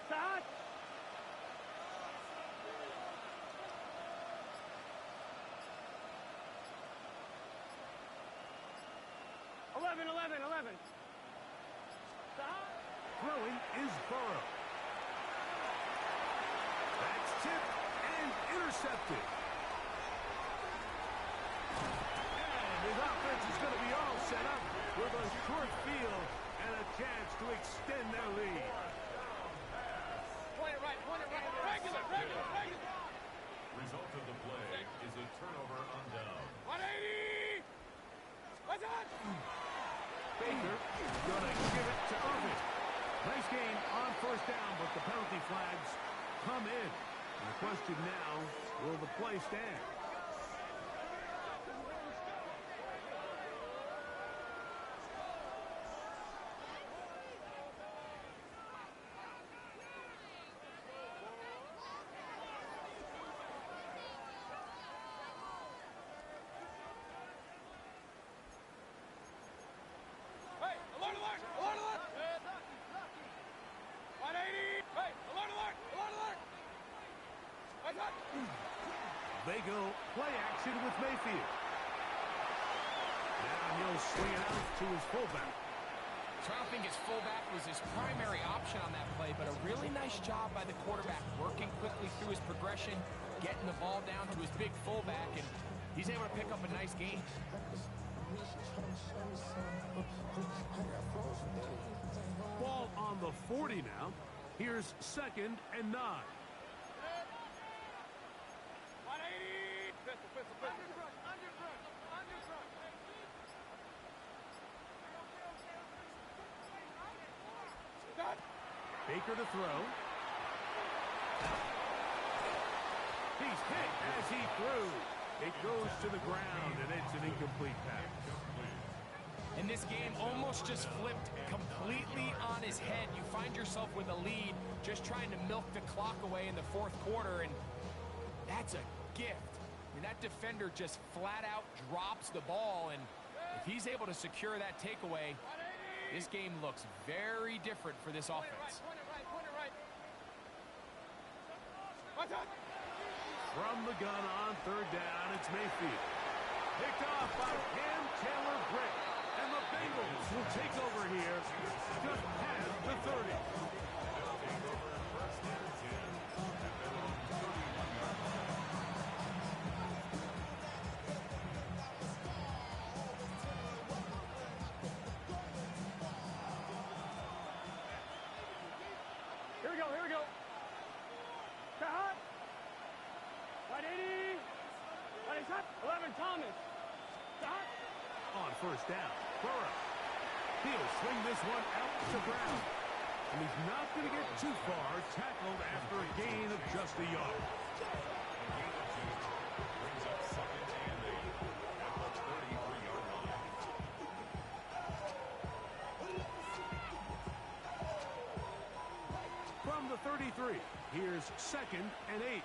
Start. 11. Stop. Throwing is Burrow. That's tipped and intercepted. And his offense is going to be all set up with a short field and a chance to extend their lead. Point it right. Regular. Result of the play is a turnover on down. 180. What's that? Baker going to give it to Irving. Nice gain on 1st down, but the penalty flags come in. And the question now, will the play stand? Hey, alert! 180. Hey, alert! What's that? They go play action with Mayfield. Now he'll swing it out to his fullback. So I don't think his fullback was his primary option on that play, but a really nice job by the quarterback working quickly through his progression, getting the ball down to his big fullback, and he's able to pick up a nice gain. Ball on the 40 now. Here's 2nd and 9. 180. Pistol. Under front. Stop. Baker to throw. He's hit as he threw. It goes to the ground, and it's an incomplete pass. And this game almost just flipped completely on his head. You find yourself with a lead, just trying to milk the clock away in the 4th quarter, and that's a gift. I mean, that defender just flat out drops the ball, and if he's able to secure that takeaway, this game looks very different for this offense. Point it right. What's that? From the gun on 3rd down, it's Mayfield. Picked off by Cam Taylor-Britt. And the Bengals will take over here just past the 30. Here we go. Cut. 180. 11, Thomas. Cut. On 1st down, Burrow. He'll swing this one out to Brown. And he's not going to get too far, tackled after a gain of just a yard. Brings up 2nd and 8 at the 33-yard line. From the 33, here's 2nd and 8.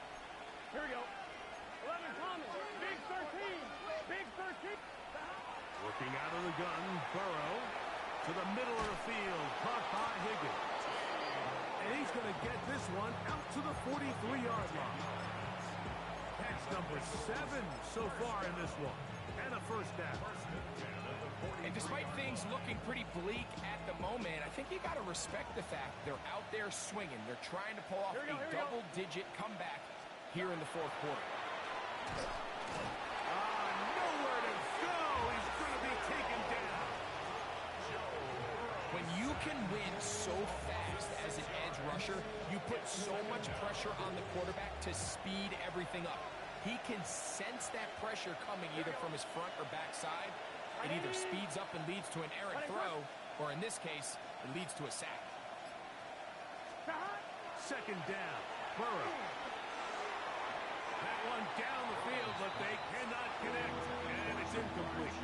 Here we go. 11, Thomas. Big 13. Working out of the gun, Burrow to the middle of the field, caught by Higgins. And he's going to get this one out to the 43-yard line. That's number 7 so far in this one. And a 1st down. And despite things looking pretty bleak at the moment, I think you got to respect the fact they're out there swinging. They're trying to pull off a double-digit comeback here in the 4th quarter. Nowhere to go. He's going to be taken down. When you can win so fast as an edge rusher, you put so much pressure on the quarterback to speed everything up. He can sense that pressure coming either from his front or back side. It either speeds up and leads to an errant throw, or in this case, it leads to a sack. 2nd down, Burrow. That one down the field, but they cannot connect, and it's incomplete.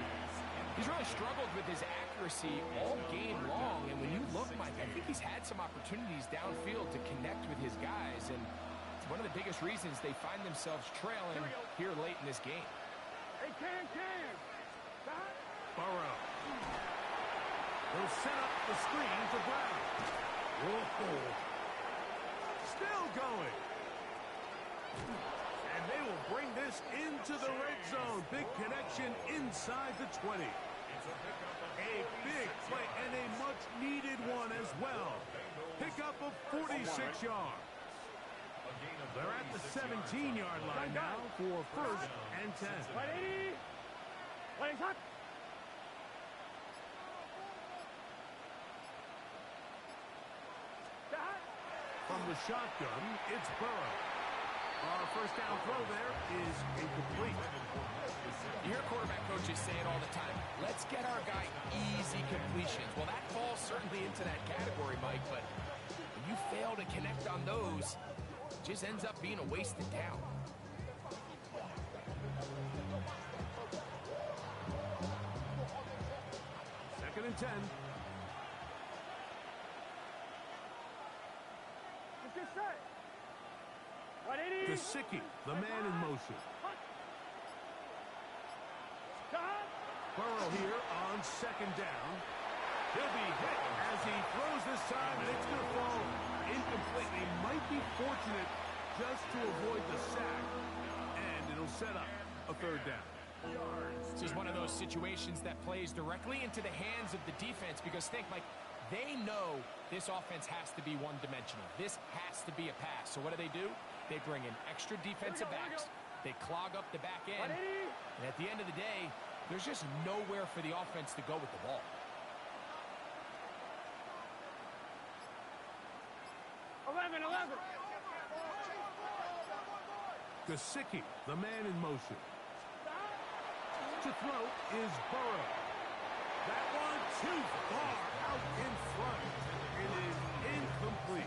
He's really struggled with his accuracy all game long, and when you look, Mike, I think he's had some opportunities downfield to connect with his guys, and one of the biggest reasons they find themselves trailing here late in this game. Hey, can. Burrow. He'll set up the screen to Brown. Whoa. Still going. And they will bring this into the red zone. Big connection inside the 20. A big play and a much-needed one as well. Pickup of 46 yards. They're at the 17-yard line now for first and 10. 180. Playing hot. From the shotgun, it's Burrow. Our first down throw there is incomplete. You hear quarterback coaches say it all the time. Let's get our guy easy completions. Well, that falls certainly into that category, Mike, but when you fail to connect on those, it just ends up being a wasted down. Second and 10. Get set. 180. Gesicki, the man in motion. Burrow here on second down. He'll be hit as he throws this time, and it's going to fall incomplete. He might be fortunate just to avoid the sack, and it'll set up a third down. This is one of those situations that plays directly into the hands of the defense because think, Mike, they know this offense has to be one-dimensional. This has to be a pass. So what do? They bring in extra defensive backs. They clog up the back end. And at the end of the day, there's just nowhere for the offense to go with the ball. 11. Gesicki, the man in motion. To throw is Burrow. That one too far out in front. It is incomplete.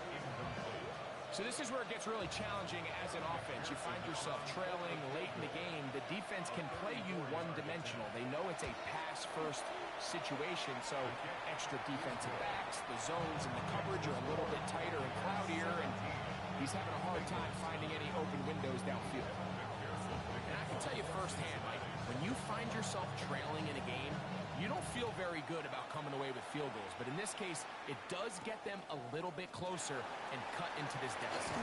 So this is where it gets really challenging as an offense. You find yourself trailing late in the game. The defense can play you one-dimensional. They know it's a pass-first situation, so extra defensive backs, the zones and the coverage are a little bit tighter and cloudier, and he's having a hard time finding any open windows downfield. And I can tell you firsthand, Mike, when you find yourself trailing in a game, you don't feel very good about coming away with field goals. But in this case, it does get them a little bit closer and cut into this deficit.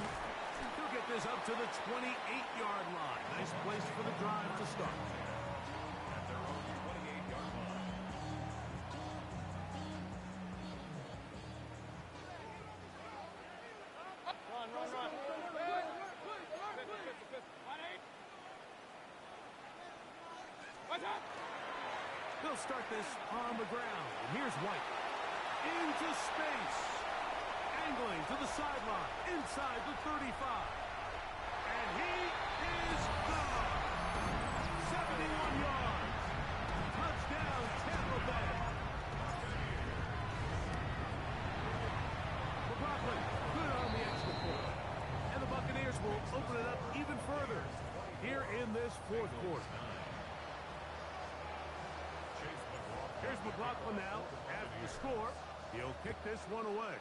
He'll get this up to the 28-yard line. Nice place for the drive to start. At their own 28-yard line. Run. He'll start this on the ground. And here's White. Into space. Angling to the sideline. Inside the 35. And he is gone. 71 yards. Touchdown, Tampa Bay. McLaughlin, good on the extra point. And the Buccaneers will open it up even further here in this fourth quarter. Here's McLaughlin now. After the score, he'll kick this one away.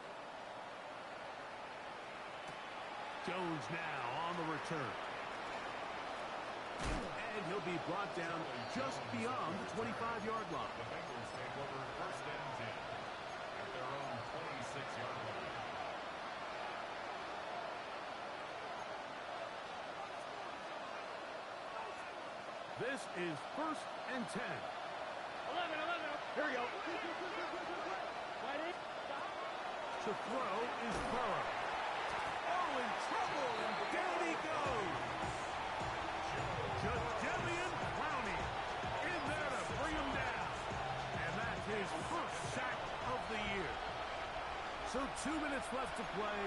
Jones now on the return. And he'll be brought down just beyond the 25-yard line. The Bengals take over first and 10 at their own 26-yard line. This is first and 10. 11. Here we go. To throw is Burrow. Oh, in trouble, and down he goes. Jadelian Clowney in there to bring him down. And that's his first sack of the year. So 2 minutes left to play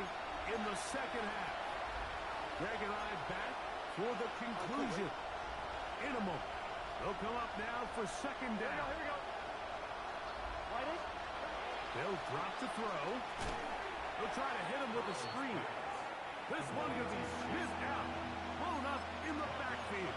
in the second half. Greg and I back for the conclusion. In a moment, they'll come up now for second down. Here we go. They'll drop to throw. They'll try to hit him with a screen. This one going to be sniffed out, blown up in the backfield.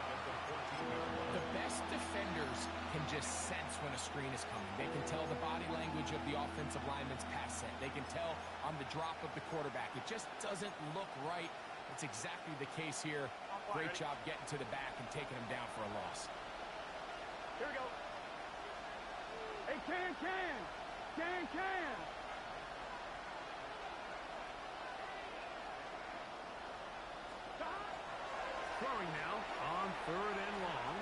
The best defenders can just sense when a screen is coming. They can tell the body language of the offensive lineman's pass set. They can tell on the drop of the quarterback. It just doesn't look right. It's exactly the case here. Great job getting to the back and taking him down for a loss. Here we go. Hey, can. Throwing now on 3rd and long.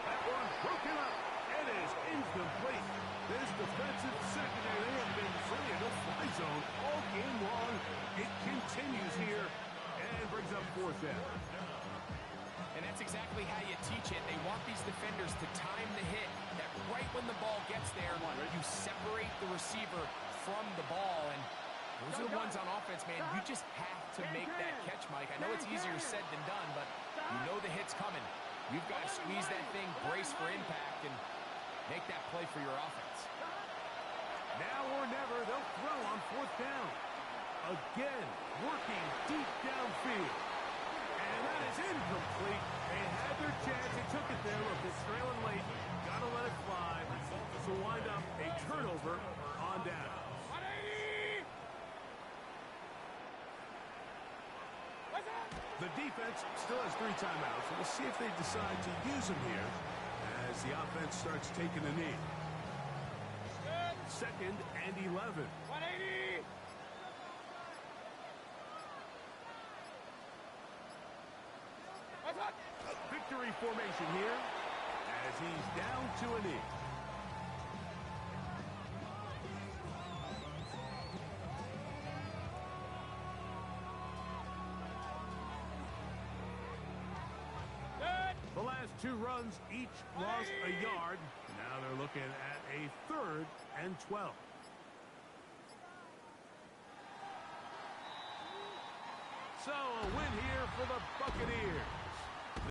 That one broken up. It is incomplete. This defensive secondary, they have been free in the fly zone all game long. It continues here and brings up 4th down. And that's exactly how you teach it. They want these defenders to time the hit, that right when the ball gets there, you separate the receiver from the ball. And those are the ones on offense, man. You just have to make that catch, Mike. I know it's easier said than done, but you know the hit's coming. You've got to squeeze that thing, brace for impact, and make that play for your offense. Now or never, they'll throw on 4th down. Again, working deep downfield. And that is incomplete. They had their chance. They took it there. Look, it's trailing late. Got to let it fly. This will wind up a turnover on down. 180! The defense still has 3 timeouts. We'll see if they decide to use them here as the offense starts taking a knee. 2nd and 11. 180! Victory formation here as he's down to a knee. The last 2 runs each lost a yard. Now they're looking at a 3rd and 12. So a win here for the Buccaneers.